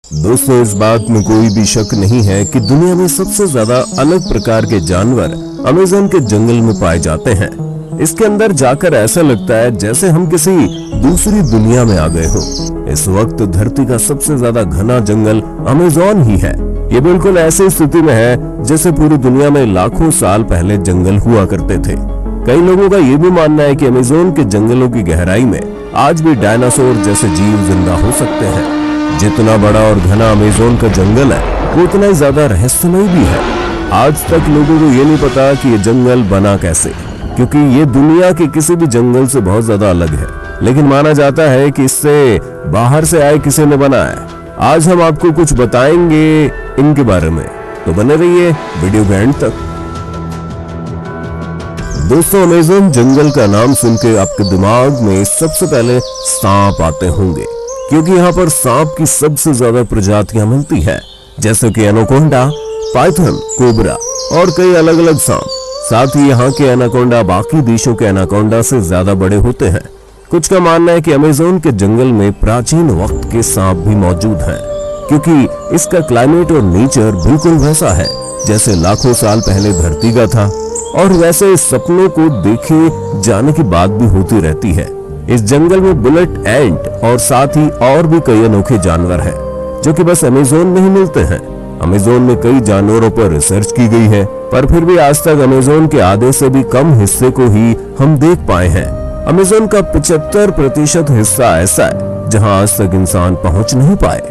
दोस्तों, इस बात में कोई भी शक नहीं है कि दुनिया में सबसे ज्यादा अलग प्रकार के जानवर अमेज़न के जंगल में पाए जाते हैं। इसके अंदर जाकर ऐसा लगता है जैसे हम किसी दूसरी दुनिया में आ गए हो। इस वक्त धरती का सबसे ज्यादा घना जंगल अमेज़न ही है। ये बिल्कुल ऐसी स्थिति में है जैसे पूरी दुनिया में लाखों साल पहले जंगल हुआ करते थे। कई लोगों का ये भी मानना है कि अमेज़न के जंगलों की गहराई में आज भी डायनासोर जैसे जीव जिंदा हो सकते हैं। जितना बड़ा और घना अमेज़न का जंगल है, वो उतना ही ज्यादा रहस्यमय भी है। आज तक लोगों को ये नहीं पता कि ये जंगल बना कैसे, क्योंकि ये दुनिया के किसी भी जंगल से बहुत ज्यादा अलग है। लेकिन माना जाता है कि इससे बाहर से आए किसी ने बनाया। आज हम आपको कुछ बताएंगे इनके बारे में, तो बने रहिए वीडियो के एंड तक। दोस्तों, अमेज़न जंगल का नाम सुन के आपके दिमाग में सबसे पहले सांप आते होंगे, क्योंकि यहाँ पर सांप की सबसे ज्यादा प्रजातियां मिलती है, जैसे कि एनाकोंडा, पाइथन, कोबरा और कई अलग अलग सांप। साथ ही यहाँ के एनाकोंडा बाकी देशों के एनाकोंडा से ज्यादा बड़े होते हैं। कुछ का मानना है कि अमेज़न के जंगल में प्राचीन वक्त के सांप भी मौजूद हैं, क्योंकि इसका क्लाइमेट और नेचर बिल्कुल वैसा है जैसे लाखों साल पहले धरती का था, और वैसे सपनों को देखे जाने की बात भी होती रहती है। इस जंगल में बुलेट एंट और साथ ही और भी कई अनोखे जानवर हैं, जो कि बस अमेज़न में ही मिलते हैं। अमेज़न में कई जानवरों पर रिसर्च की गई है, पर फिर भी आज तक अमेज़न के आधे से भी कम हिस्से को ही हम देख पाए हैं। अमेज़न का 75% हिस्सा ऐसा है जहां आज तक इंसान पहुंच नहीं पाए,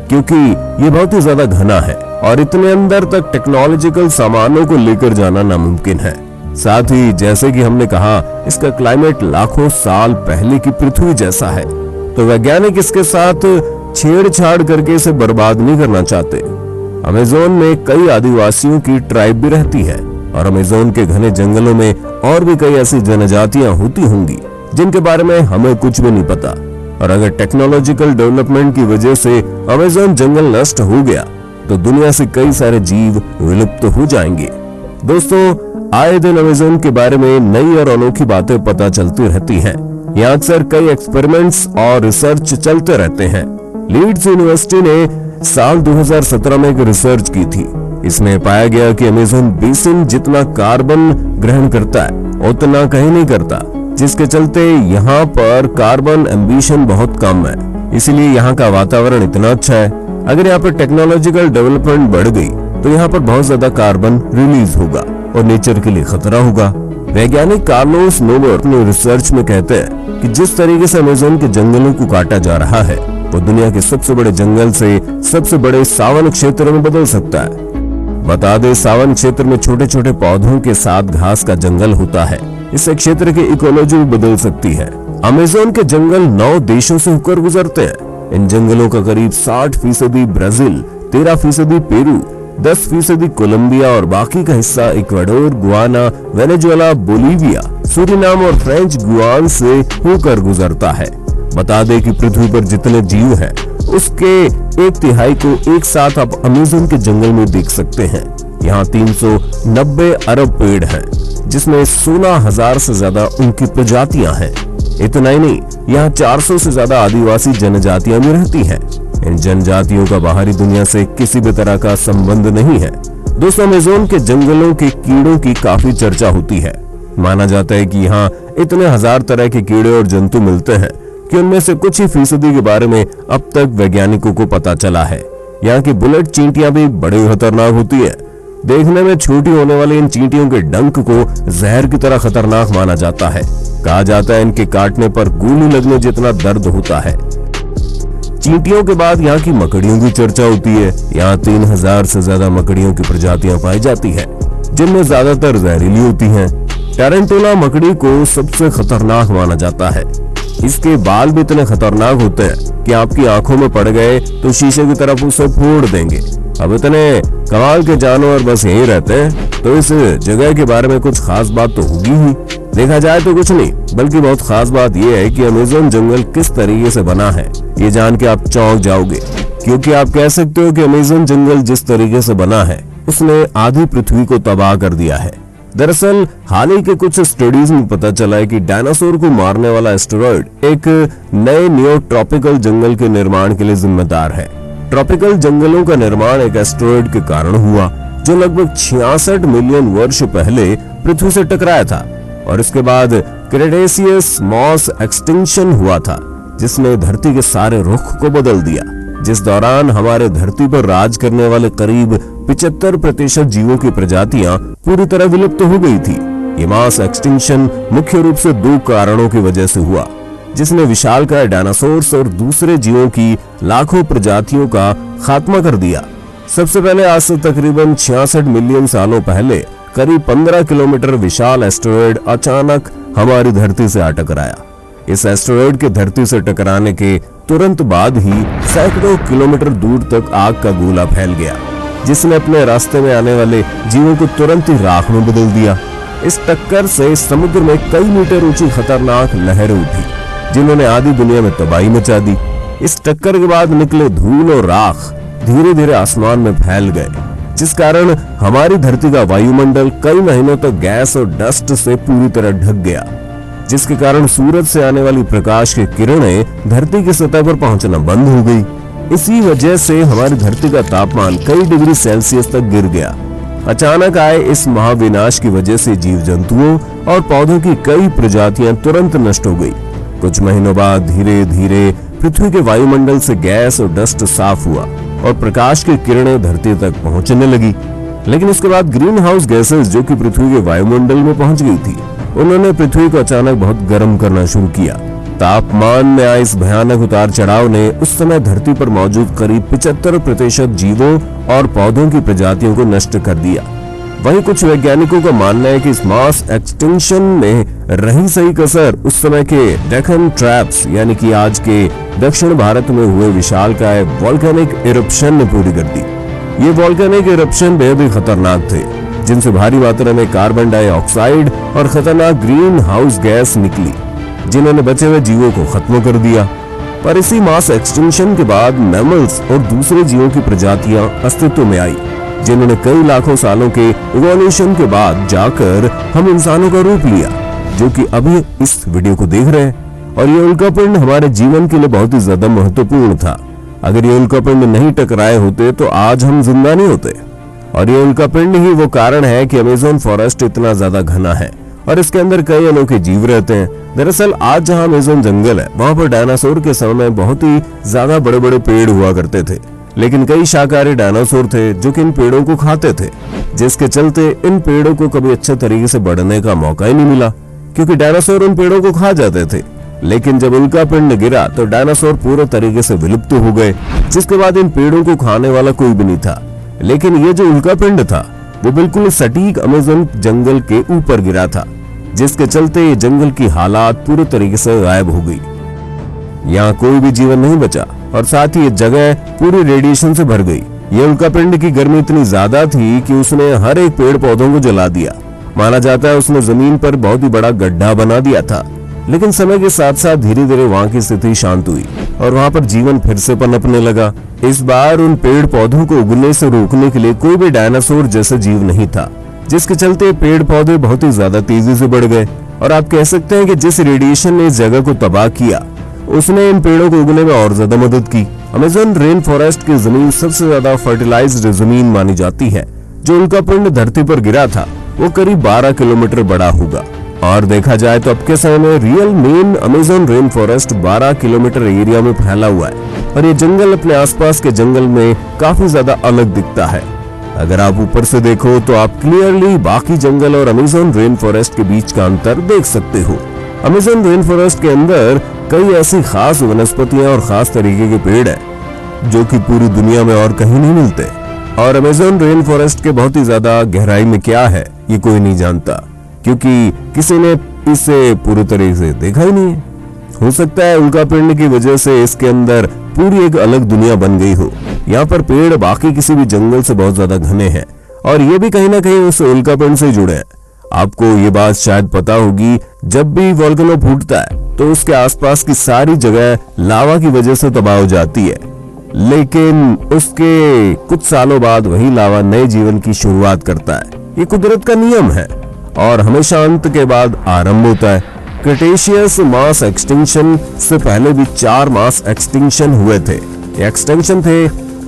क्योंकि ये बहुत ही ज्यादा घना है और इतने अंदर तक टेक्नोलॉजिकल सामानों को लेकर जाना नामुमकिन है। साथ ही जैसे कि हमने कहा, इसका क्लाइमेट लाखों साल पहले की पृथ्वी जैसा है, तो वैज्ञानिक इसके साथ छेड़छाड़ करके इसे बर्बाद नहीं करना चाहते। अमेज़न में कई आदिवासियों की ट्राइब भी रहती है, और अमेज़न के घने जंगलों में और भी कई ऐसी जनजातियां होती होंगी जिनके बारे में हमें कुछ भी नहीं पता। और अगर टेक्नोलॉजिकल डेवलपमेंट की वजह से अमेज़न जंगल नष्ट हो गया, तो दुनिया से कई सारे जीव विलुप्त हो जाएंगे। दोस्तों, आए दिन अमेज़न के बारे में नई और अनोखी बातें पता चलती रहती हैं। यहाँ अक्सर कई एक्सपेरिमेंट्स और रिसर्च चलते रहते हैं। लीड्स यूनिवर्सिटी ने साल 2017 में एक रिसर्च की थी। इसमें पाया गया कि अमेज़न बेसिन जितना कार्बन ग्रहण करता है, उतना कहीं नहीं करता, जिसके चलते यहाँ पर कार्बन एम्बिशन बहुत कम है। इसीलिए यहाँ का वातावरण इतना अच्छा है। अगर यहाँ पर टेक्नोलॉजिकल डेवलपमेंट बढ़ गई, तो यहाँ पर बहुत ज्यादा कार्बन रिलीज होगा और नेचर के लिए खतरा होगा। वैज्ञानिक कार्लोस नोबर अपने रिसर्च में कहते हैं कि जिस तरीके से अमेज़न के जंगलों को काटा जा रहा है, वो दुनिया के सबसे बड़े जंगल से सबसे बड़े सावन क्षेत्र में बदल सकता है। बता दें, सावन क्षेत्र में छोटे छोटे पौधों के साथ घास का जंगल होता है। इससे क्षेत्र की इकोलॉजी भी बदल सकती है। अमेज़न के जंगल 9 देशों से होकर गुजरते हैं। इन जंगलों का करीब 60% ब्राजील, 13% पेरू, 10% कोलंबिया और बाकी का हिस्सा Ecuador, Guana, Venezuela, Bolivia, Suriname और फ्रेंच गुआन से होकर गुजरता है। बता दें कि पृथ्वी पर जितने जीव हैं, उसके 1/3 को एक साथ आप अमेज़न के जंगल में देख सकते हैं। यहाँ 390 अरब पेड़ हैं, जिसमें 16,000 से ज्यादा उनकी प्रजातियां हैं। इतना ही नहीं, यहाँ 400 से ज्यादा आदिवासी जनजातियां भी रहती हैं। इन जनजातियों का बाहरी दुनिया से किसी भी तरह का संबंध नहीं है। दोस्तों, अमेज़न के जंगलों के कीड़ों की काफी चर्चा होती है। माना जाता है कि यहाँ इतने हजार तरह के कीड़े और जंतु मिलते हैं कि उनमें से कुछ ही फीसदी के बारे में अब तक वैज्ञानिकों को पता चला है। यहाँ की बुलेट चींटियां भी बड़ी खतरनाक होती है। देखने में छोटी होने वाली इन चींटियों के डंक को जहर की तरह खतरनाक माना जाता है। कहा जाता है इनके काटने पर गोली लगने जितना दर्द होता है। चींटियों के बाद यहाँ की मकड़ियों की चर्चा होती है। यहाँ 3000 से ज्यादा मकड़ियों की प्रजातियां पाई जाती है, जिनमें ज्यादातर जहरीली होती हैं। टैरेंटुला मकड़ी को सबसे खतरनाक माना जाता है। इसके बाल भी इतने खतरनाक होते हैं कि आपकी आंखों में पड़ गए तो शीशे की तरफ उसे फोड़ देंगे। अब इतने कमाल के जानवर बस यहीं रहते हैं, तो इस जगह के बारे में कुछ खास बात तो होगी ही। देखा जाए तो कुछ नहीं, बल्कि बहुत खास बात यह है कि अमेज़न जंगल किस तरीके से बना है, ये जान के आप चौंक जाओगे। क्योंकि आप कह सकते हो कि अमेज़न जंगल जिस तरीके से बना है, उसने आधी पृथ्वी को तबाह कर दिया है। दरअसल हाल ही के कुछ स्टडीज में पता चला है कि डायनासोर को मारने वाला एस्टेरॉयड एक नए नियोट्रॉपिकल जंगल के निर्माण के लिए जिम्मेदार है। ट्रॉपिकल जंगलों का निर्माण एक एस्टेरॉयड के कारण हुआ जो लगभग 66 मिलियन वर्ष पहले पृथ्वी से टकराया था। और इसके बाद क्रेटेशियस मॉस एक्सटिंक्शन हुआ था जिसने धरती के सारे रुख को बदल दिया, जिस दौरान हमारे धरती पर राज करने वाले करीब 75% जीवों की प्रजातियां पूरी तरह विलुप्त हो गई थी। ये मास एक्सटिंक्शन मुख्य रूप से 2 कारणों की वजह से हुआ, जिसने विशालकाय डायनासोर्स और दूसरे जीवों की लाखों प्रजातियों का खात्मा कर दिया। सबसे पहले आज से तकरीबन 66 मिलियन सालों पहले करीब 15 किलोमीटर विशाल एस्टेरॉयड अचानक हमारी धरती से आ टकराया। इस एस्टेरॉयड के धरती से टकराने के तुरंत बाद ही सैकड़ों किलोमीटर दूर तक आग का गोला फैल गया, जिसने अपने रास्ते में आने वाले जीवों को तुरंत ही राख में बदल दिया। इस टक्कर से समुद्र में कई मीटर ऊंची खतरनाक लहरें उठी, जिन्होंने आधी दुनिया में तबाही मचा दी। इस टक्कर के बाद निकले धूल और राख धीरे धीरे आसमान में फैल गए, जिस कारण हमारी धरती का वायुमंडल कई महीनों तक गैस और डस्ट से पूरी तरह ढक गया, जिसके कारण सूरज से आने वाली प्रकाश की किरणें धरती की सतह पर पहुंचना बंद हो गई। इसी वजह से हमारी धरती का तापमान कई डिग्री सेल्सियस तक गिर गया। अचानक आए इस महाविनाश की वजह से जीव जंतुओं और पौधों की कई प्रजातियां तुरंत नष्ट हो गई। कुछ महीनों बाद धीरे धीरे पृथ्वी के वायुमंडल से गैस और डस्ट साफ हुआ और प्रकाश की किरणें धरती तक पहुंचने लगी। लेकिन इसके बाद ग्रीन हाउस गैसेस जो कि पृथ्वी के वायुमंडल में पहुंच गई थी, उन्होंने पृथ्वी को अचानक बहुत गर्म करना शुरू किया। तापमान में आए इस भयानक उतार चढ़ाव ने उस समय धरती पर मौजूद करीब 75% जीवों और पौधों की प्रजातियों को नष्ट कर दिया। वहीं कुछ वैज्ञानिकों का मानना है कि इस मास एक्सटिंक्शन में रही सही कसर उस समय के डेक्कन ट्रैप्स यानी कि आज के दक्षिण भारत में हुए विशालकाय वोल्केनिक इरप्शन ने पूरी कर दी। ये वोल्केनिक इरप्शन बेहद ही खतरनाक थे, जिनसे भारी मात्रा में कार्बन डाइऑक्साइड और खतरनाक ग्रीन हाउस गैस निकली, जिन्होंने बचे हुए जीवों को खत्म कर दिया। पर इसी मास एक्सटिंक्शन के बाद मैमल्स और दूसरे जीवों की प्रजातियां अस्तित्व में आई, जिन्होंने कई लाखों सालों के इवोल्यूशन के बाद जाकर हम इंसानों का रूप लिया, जो कि अभी इस वीडियो को देख रहे हैं। और ये उल्कापिंड हमारे जीवन के लिए बहुत ही ज्यादा महत्वपूर्ण था। अगर ये उल्कापिंड नहीं टकराए होते तो आज हम जिंदा नहीं होते। और ये उल्कापिंड ही वो कारण है कि अमेज़न फॉरेस्ट इतना ज्यादा घना है और इसके अंदर कई अनोखे जीव रहते हैं। दरअसल आज जहाँ अमेज़न जंगल है, वहाँ पर डायनासोर के समय में बहुत ही ज्यादा बड़े बड़े पेड़ हुआ करते थे, लेकिन कई शाकाहारी डायनासोर थे जो कि इन पेड़ों को खाते थे, जिसके चलते इन पेड़ों को कभी अच्छे तरीके से बढ़ने का मौका ही नहीं मिला, क्योंकि डायनासोर उन पेड़ों को खा जाते थे। लेकिन जब उल्कापिंड गिरा तो डायनासोर पूरे तरीके से विलुप्त हो गए, जिसके बाद इन पेड़ों को खाने वाला कोई भी नहीं था। लेकिन ये जो उल्कापिंड था वो बिल्कुल सटीक अमेज़न जंगल के ऊपर गिरा था, जिसके चलते ये जंगल की हालात पूरे तरीके से गायब हो गई। यहाँ कोई भी जीवन नहीं बचा और साथ ही ये जगह पूरी रेडिएशन से भर गई। ये उल्कापिंड की गर्मी इतनी ज्यादा थी कि उसने हर एक पेड़ पौधों को जला दिया। माना जाता है उसने जमीन पर बहुत ही बड़ा गड्ढा बना दिया था। लेकिन समय के साथ साथ धीरे धीरे वहाँ की स्थिति शांत हुई और वहाँ पर जीवन फिर से पनपने लगा। इस बार उन पेड़ पौधों को उगने से रोकने के लिए कोई भी डायनासोर जैसा जीव नहीं था, जिसके चलते पेड़ पौधे बहुत ही ज्यादा तेजी से बढ़ गए। और आप कह सकते हैं कि जिस रेडिएशन ने इस जगह को तबाह किया, उसने इन पेड़ों को उगने में और ज्यादा मदद की। अमेज़न रेन फॉरेस्ट की जमीन सबसे ज्यादा फर्टिलाइज्ड जमीन मानी जाती है। जो उल्कापिंड धरती पर गिरा था वो करीब 12 किलोमीटर बड़ा होगा। और देखा जाए तो अब के समय में real main Amazon rain forest 12 kilometre area में फैला हुआ है और ये जंगल अपने आसपास के जंगल में काफी ज्यादा अलग दिखता है। अगर आप ऊपर से देखो तो आप क्लियरली बाकी जंगल और अमेज़न रेन फॉरेस्ट के बीच का अंतर देख सकते हो। अमेज़न रेन फॉरेस्ट के अंदर कई ऐसी खास वनस्पतियां और खास तरीके के पेड़ हैं जो कि पूरी दुनिया में और कहीं नहीं मिलते। और अमेज़न रेन फॉरेस्ट के बहुत ही ज्यादा गहराई में क्या है ये कोई नहीं जानता, क्योंकि किसी ने इसे पूरी तरीके से देखा ही नहीं है। हो सकता है उल्कापिंड की वजह से इसके अंदर पूरी एक अलग दुनिया बन गई हो। यहाँ पर पेड़ बाकी किसी भी जंगल से बहुत ज्यादा घने हैं और ये भी कहीं ना कहीं उस उल्कापिंड से जुड़े हैं। आपको ये बात शायद पता होगी, जब भी वोल्केनो फूटता है तो उसके आसपास की सारी जगह लावा की वजह से तबाह हो जाती है, लेकिन उसके कुछ सालों बाद वही लावा नए जीवन की शुरुआत करता है। ये कुदरत का नियम है और हमेशा अंत के बाद आरंभ होता है। क्रेटेशियस मास एक्सटिंक्शन से पहले भी 4 मास एक्सटिंक्शन हुए थे। ये एक्सटिंक्शन थे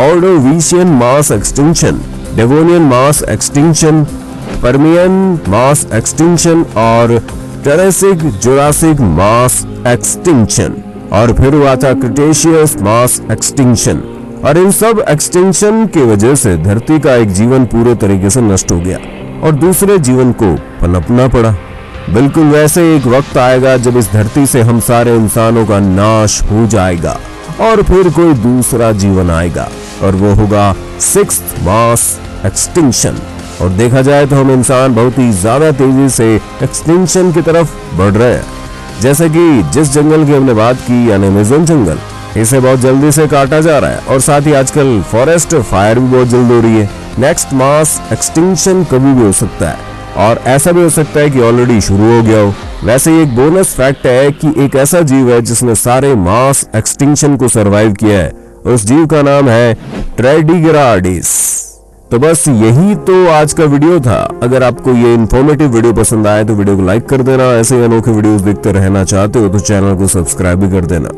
Ordovician mass extinction, Devonian mass extinction, Permian mass extinction और टेरेसिक जुरासिक मास एक्सटिंक्शन। और फिर हुआ था क्रिटेशियस मास एक्सटिंक्शन। और इन सब एक्सटिंक्शन की वजह से धरती का एक जीवन पूरे तरीके से नष्ट हो गया और दूसरे जीवन को पनपना पड़ा। बिल्कुल वैसे एक वक्त आएगा जब इस धरती से हम सारे इंसानों का नाश हो जाएगा और फिर कोई दूसरा जीवन आएगा और वो होगा सिक्स्थ मास एक्सटिंक्शन। और देखा जाए तो हम इंसान बहुत ही ज्यादा तेजी से एक्सटिंक्शन की तरफ बढ़ रहे हैं। जैसे कि जिस जंगल की हमने बात की यानी अमेज़न जंगल, इसे बहुत जल्दी से काटा जा रहा है और साथ ही आजकल फॉरेस्ट फायर भी बहुत जल्द हो रही है। नेक्स्ट मास एक्सटिंक्शन कभी भी हो सकता है और ऐसा भी हो सकता है कि ऑलरेडी शुरू हो गया हो। वैसे ही एक बोनस फैक्ट है कि एक ऐसा जीव है जिसने सारे मास एक्सटिंक्शन को सरवाइव किया है। उस जीव का नाम है ट्राइडिग्राडिस। तो बस यही तो आज का वीडियो था। अगर आपको ये इन्फॉर्मेटिव वीडियो पसंद आए तो वीडियो को लाइक कर देना। ऐसे अनोखे वीडियोस देखते रहना चाहते हो तो चैनल को सब्सक्राइब भी कर देना।